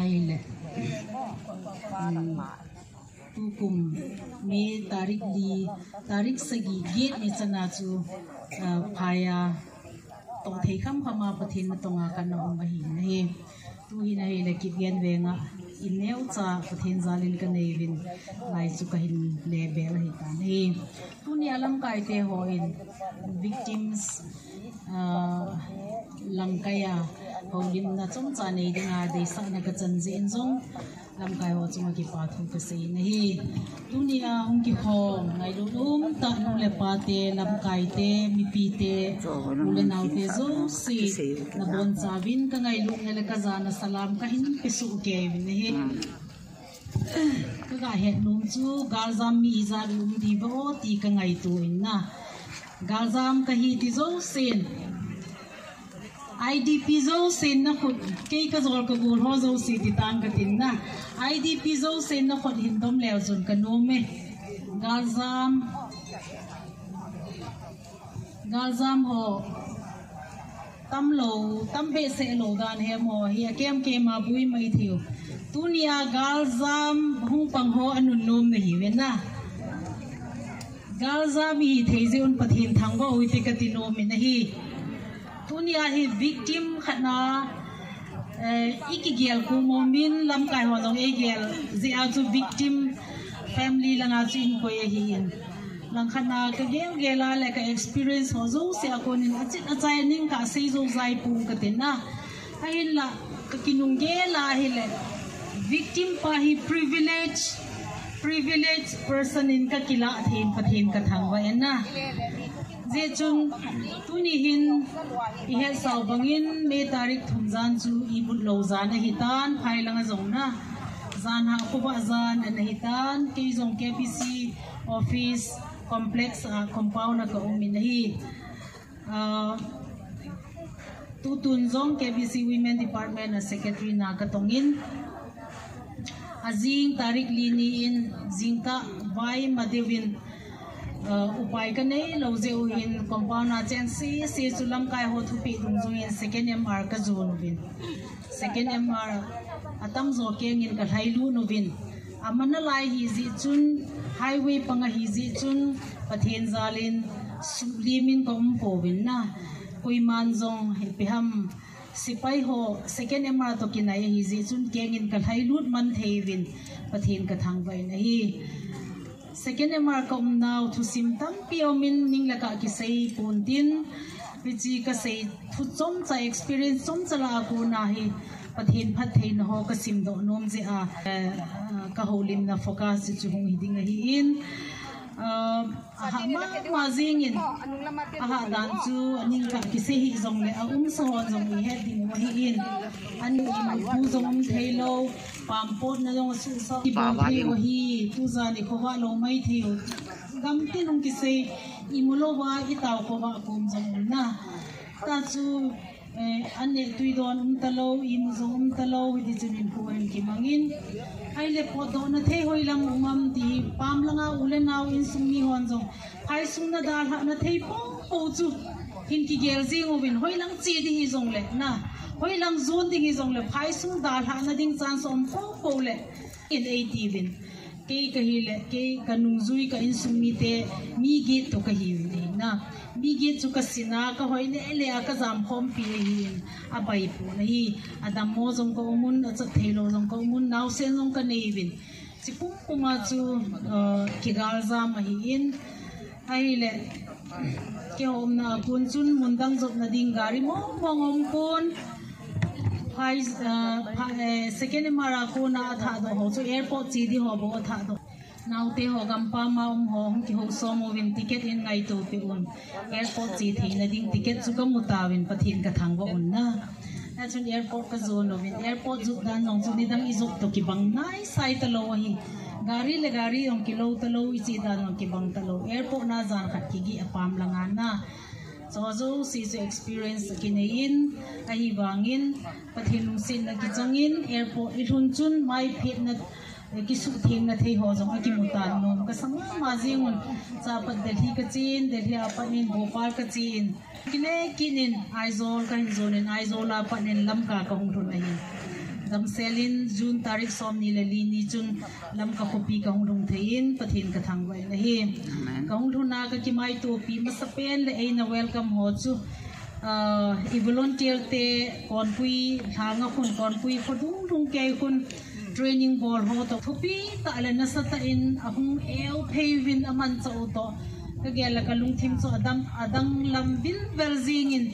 ai le tu kum me tarik sagi gate ni chana chu phaya tong thei kham khama pathin tonga kan om hi nei tu hi nei le ki gen venga ineu cha pathin zalin ka nei vin lai chu ka hin le bel hi ta nei tu ni alam kai te ho in victims langkaya holim na chom cha nei dinga de sa na ka chan jin jong lam kai ho chuma ki pa thu ka sei nei dunia hong ki khom ngai lu ta nu le pa te lam kai te mi pi te le nau te zo si na bon cha vin ka ngai lu ne le ka za na salam ka hin pe su ke nei ka ga he num chu galzam mi za lum di bo ti ka ngai tu in na galzam ka hi ti zo sen IDP zo sen na khut ke ka zol ka bur ho zo si ti tang ka tin na IDP zo sen na khut hin dom leo zon ka no me galzam ho tam be se lo dan he mo hi kem ke ma bui mai thiu tunia galzam hung pang ho anun nom na hi wen na galzam hi theize un pathin thang go ui te ka ti no me na hi tunia hi victim khana ikigel ku momin lam kai ho dong egel ze a chu victim family langa chu in ko ye hi in lang khana ka gela le ka experience ho zo se akon in achit achai ning ka sei zo zai pu ka tin na ai la ka kinung gela hi le victim pa hi privilege person in ka kila athin pathin ka thangwa en na je chung tuni hin I he sau bangin me tarik thumzan chu I bul lo zan hitan phai langa zong na zan ha khoba zan an hitan ke zong KPC office complex compound ka umin hi tu tun zong KPC women department secretary na ka tongin azing tarik lini in zingka vai madewin upai ka nei lo je in compound na chen si chulam kai ho thupi dung jung in second MR ka zon vin second MR atam zo ke ngin ka thailu no vin amana lai hi ji chun highway panga hi ji chun pathen zalin sulimin kom po vin na kuiman zong he piham sipai ho second MR to kinai hi ji chun ke ngin ka thailu man thei vin pathen ka thang vai na hi second MR kom now to simtam piomin ning laka ki sei puntin pichi ka sei thu chom cha experience chom chala ku na hi pathin phat thein ho ka sim do nom je a ka holim na focus chu hung hiding hi in ma zingin dan chu aning ka ki sei hi zong le so zong hi he ding ma hi in an ku zong thailo pampot na long su so ki ba hi tu za ni ko wa lo mai thiu gam ti nong ki sei imulo wa I taw ko wa kum jong na ta chu ane tuidon talo im zong talo di chunin puan ki mangin ai le po do na the hoi lang umam ti pam langa ulen naw in sumi hon jong ai sung na dal ha na thei po chu hin ki gel jing ovin hoi lang chi di hi jong le na hoi lang zon ding hi jong le phai sung dal ha na ding chan som po le in 80 vin ke ka hi le ke kanung zui ka in sumi te mi ge to ka hi na mi ge chu ka sina ka hoi le ka jam khom pi hi abai pu na hi adam mo jong ko mun cha thelo jong ko mun naw sen jong ka nei vin chi pum puma chu ki gal za ma hi in ai le ke om na kun chun mun dang jop na ding gari mo mongom kun second MR ko na tha do ho chu airport chi di ho bo tha do now te ho gampa ma ho ki ho so mo win ticket in ngai to pe un airport chi thi na ding ticket chu ka mutawin pathin ka thang bo un na chun airport ka zone no win airport ju dan nong chu ni dang izuk to ki bang nai sai ta lo hi gari le gari ong kilo ta lo I chi dan ong ki bang ta lo airport na jan khat ki gi apam langa na so si experience kinein ahi wangin pathinung sin na kichangin airport ithun chun mai phet na ki su thing na thei ho jong ki mutan nom ka sang ma jingun cha pat delhi ka chin delhi apanin bhopal ka chin kinin aizol ka hin zonin aizola panin lam ka hung thun ahi dam selin June tarik som ni le li ni chun lam ka kopi ka hung thein pathin ka thang vai na hi ka hung thuna ka ki mai to pi ma sapen le ai na welcome ho chu i volunteer te kon pui thanga khun kon pui khudung thung ke khun training ball ho to thupi ta ala na sa ta in ahung el pavin aman cha to ka gela ka lungthim chu adang lam bil verzing in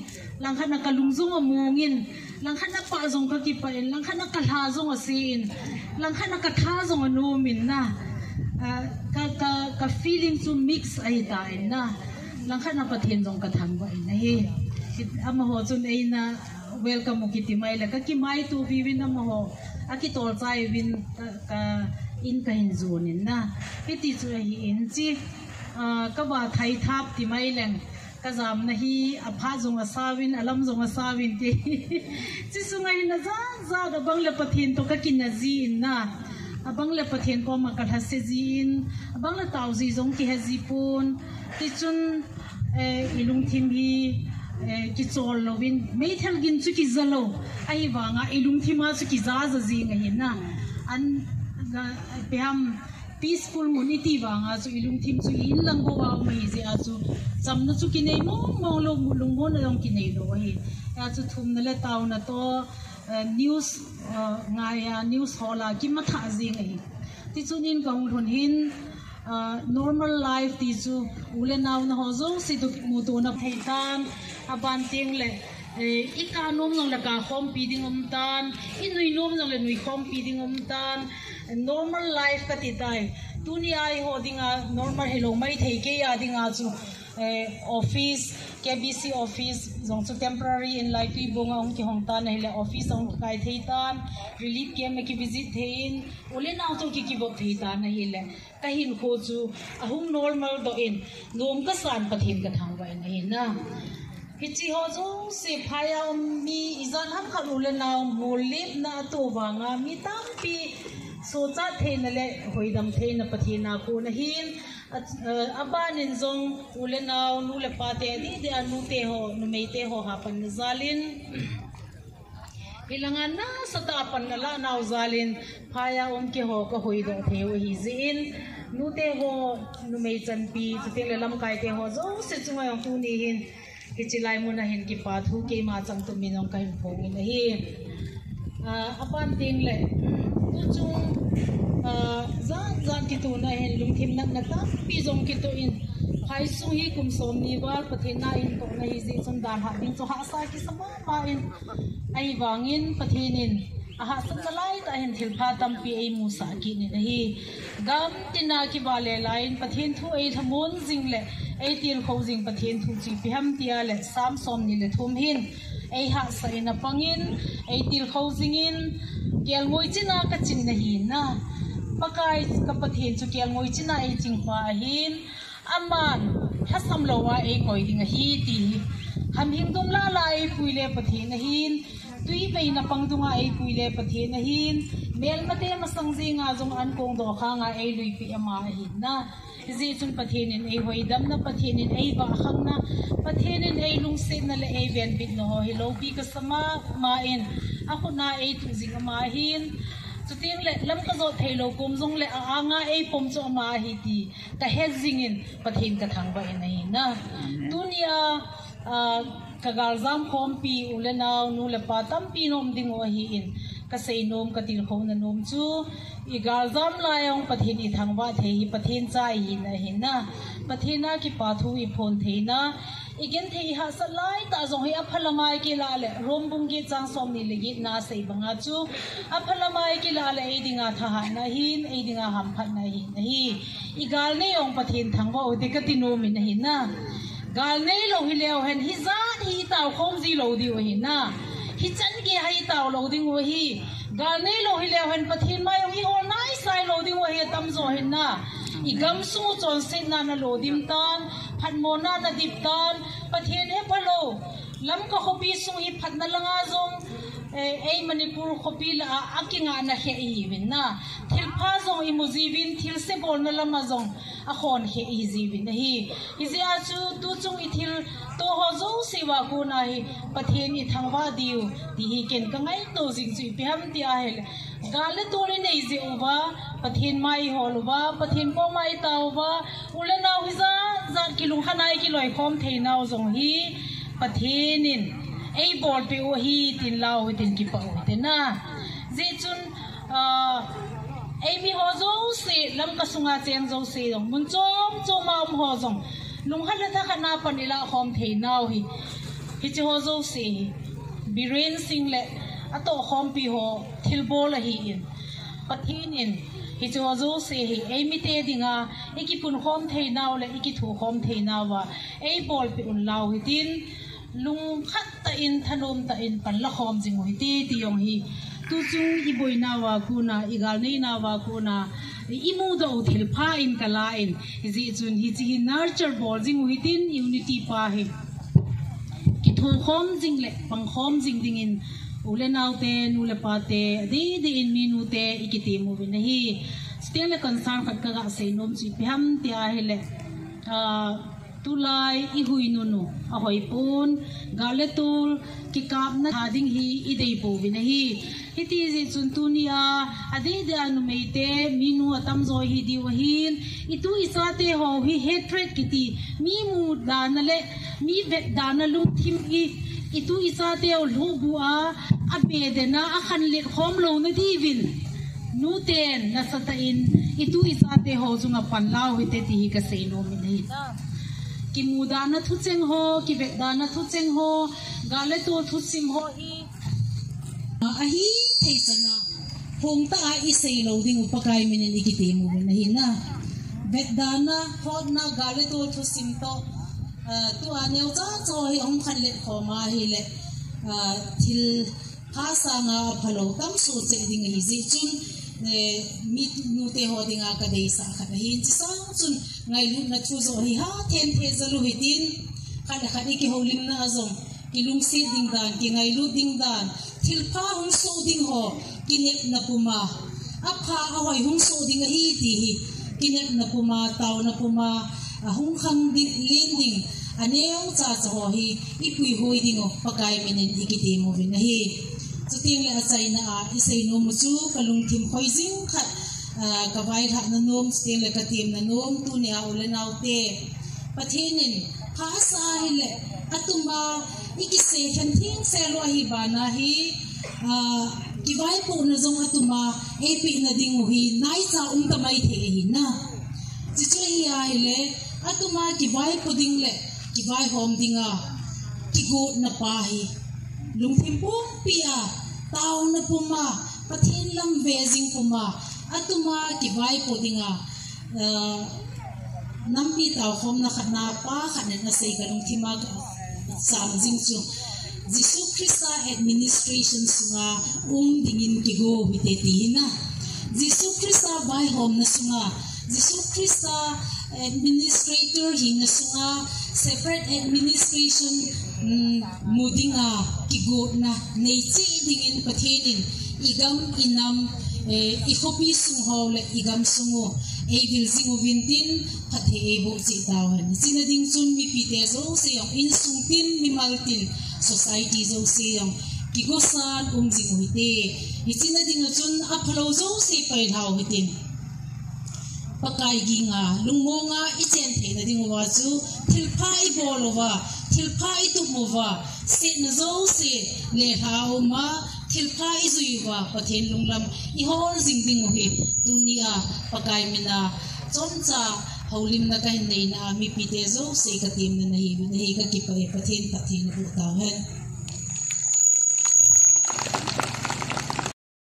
lang khana ka lungzung amungin lang khana pa zong ka ki pa in lang khana ka la zong asin lang khana ka tha zong anumin na ka feeling chu mix ai ta in na lang khana pathin zong ka thang ba in hi ama ho chun ai na welcome mo kiti mai la ka ki mai tu vivin ama ho aki tol chai win ka in ka hin zone in na piti chu hi in chi ka ba thai thap ti mai leng ka zam na hi apha zong asawin alam zong asawin ti chi sungai na za da bang le pathin to ka kin na ji in na abang le pathin ko ma ka hase jin abang le tauzi zong ki haji pun ti chun ilung thim hi ki chol lovin mei thel gin chu ki zalo ai wanga ilung thima chu ki za ji ngai na an peham peaceful community wanga chu ilung thim chu in lang bo wa mai je a chu chamna chu ki nei mo lo lungbo na long ki nei lo hi ya chu thum na le taw na to news ngaya news hola ki ma tha ji ngai ti chu nin kong thun hin normal life ti chu ule naw na ho zo si tu mu tu na phaitan aban ting le ika nom nong la ka khom pi ding tan inui nom nong le nui khom pi ding tan normal life ka ti dai dunia ai ho dinga normal hello mai thei ke ya dinga chu office KBC office zong chu temporary in like pi bonga ong ki hong tan hele office ong kai thei tan relief camp ki visit thein ule naw chu ki bok thei tan na hele ka hin kho chu ahum normal do in nom ka san pathin ka thang vai na hin na hichi ho zo se phaya mi izan ham khalule naw molip na to wanga mi tam pi so cha thein le hoidam thein pathina ko na hin abanin zong ule naw nu le pate di de anu te ho nu mei te ho hapan zalin ilangan na sa tapan na la naw zalin phaya ke ho ka hoido theu hi zin nu te ho nu mei chan pi te le lam kai te ho zo se chunga tu ni hin kichilai mo na hin ki pa thu ke ma chang tu minong kai phong in hi apan ting le tu chung zan ki tu na hin lung thim nak ta pi jong ki tu in khai su hi kum som ni war pathin na in to na hi ji chon dan ha ding cho ha sa ki sama ma in ai wangin pathinin aha salai ta hin thil pha tam pi ai mu sa ki ni hi gam tina ki wale line pathin thu ai thamon jing le ai til kho jing pathin thu chi pi ham tia le sam som ni le thum hin ai ha sa ina pangin ai til kho jing in kel ngoi china ka chin na hi na pakai ka pathin chu kel ngoi china ai ching pa hin aman hasam lowa ai koi ding hi ti ham hing dum la lai puile pathin hin tui bei na pangdunga ai puile pathin hin mel mate masang jinga jong an kong do kha nga ai lui pi ama hin na ji chun pathinin ai hoidam na pathinin ai ba khang na pathinin ai lung se na le ai ven bit no ho hello pi ka sama ma in akuna ai tu jing ama hin chuting le lam ka zo thailo kum jong le anga ai pom cho ma hi ti ka hedging in pathin ka thang ba in ai na dunia kagal zam khom pi ulenaw nu le pa tam pi nom ding o hi in ka sei nom ka til khom na nom chu igal zam la yong pathin i thangwa the hi pathin cha hi na hin na pathina ki pa thu i phon theina igen thei ha salai ta zong hi aphalamai ki la le rombung gi chang som ni le gi na sei banga chu aphalamai ki la le ei dinga tha ha na hin ei dinga ham phat na hi na hi igal ne yong pathin thangwa o de ka ti nom in hin na gal nei lo hi leo hen hi zan hi taw khom ji lo di o hi na hi chan ge hai taw lo ding o hi gal nei lo hi leo hen pathin mai hi hol nai sai lo ding o hi tam zo hin na i gam su chon sin na na lo dim tan phat mo na na dip tan pathin he phalo lam ka khobi su hi phat na langa zong ai Manipur khopi la akinga na he even na thil pha zong imuzivin thil se bol na lama zong a khon he izivin hi izia chu tu chung I thil to ho zo sewa ko na hi pathen I thangwa diu ti hi ken kangai to jing chu pem ti a hel gale tore nei je uwa pathen mai holwa pathen ko mai tawwa ulena hiza za kilung khanai ki loi khom theinaw zong hi pathenin ai bol pe o hi tin lau tin ki pa o te na je chun ai bi ho zo se lam ka sunga chen zo se dong mun chom ma ho zong lung han la tha na panila khom theinaw hi chi ho zo se biren sing le ato khom pi ho thil bol hi in pathenin hi chu zo se hi ai mi te dinga eki pun khom theinaw le eki thu khom theinaw wa ai bol pe un lau hi tin lung khat ta in thanom ta in pan la khom jing hoi ti yong hi tu chung I boina wa kuna igal nei na wa kuna imu do thil pha in kala in ji chun hi chi nurture bol jing hoi tin unity pa hi ki thu khom jing le pang khom jing ding in ule naw te nu le pa te de in minu te ikiti mu bin hi still le concern khat ka ga sei nom chi pham ti a hele tulai I hui nunu a hoi pun galetul ki kap na hading hi idei po bin hi iti ji chun tu ni a ade de anu meite minu atam zo hi di wahin itu isate ho hi hatred kiti mi mu danale mi vet danalu thim I itu isate o lubu a abedena a khan le khom lo na divin nu ten na sata in itu isate ho zunga panlaw hite ti hi ka sei no min hi ki mudana thu cheng ho ki vedana thu cheng ho gale to thu sim ho I hi theisana hong ta I sei lo ding upakai min ni ki te mu na hi na vedana thot na gale to thu sim to tu aneu cha cho hi ong khan le khoma hi le thil phasa nga phalo tam su che ding hi ji chun mi nu te ho dinga ka dei sa kha hi chi sang chun ngai lu na chu zo hi ha then the zalu hi tin kada khadi ki holim na azong kilung si ding dan ki ngai lu ding dan thil pha hung so ding ho kinep na puma apha awai hung so ding hi ti hi kinep na puma taw na puma hung kham ding lin ding aneu cha cha ho hi ipui hoi ding o pakai minin ikiti mo bin hi chuting le achai na a isei no mu chu kalung thim khoi jing khat kawai kha na nom still le katim na nom tu ne a ule nau te pathenin pha sa hi le atuma ikise khan thing se lo hi bana hi kiwai po na zong atuma epi na ding hi nai cha tamai the hi na chi chu hi ai le atuma kiwai po ding le kiwai hom dinga kigo na pa hi lungthim po pia taw na puma pathin lam vezing puma atuma kiwai po dinga nampi taw khom na khatna pa khanen na sei kalung thima sam jing chu Jisu Krista administration sunga dingin kigo bite tihina Jisu Krista bai hom na sunga Jisu Krista administrator hina sunga separate administration mudinga kigo na neichi dingin pathenin igam inam ikhopi sungho le igam sungo egil singo vintin pathe ebo chi tawan sinading chun mi pite zo se yong in sungtin mi maltin society zo se yong kigosan jing huite sinading chun aphalo zo se pai thau hitin pakai ginga lungmonga ichen the na ding wa chu thilphai bolowa thilphai tu mowa se na zo se le hau ma thilphai zuiwa pathen lunglam I hol jing ding hi dunia pakai mina chomcha holim na kahin nei na mi pite zo se ka tim na hi ka ki pa pathen pathen bu ta hen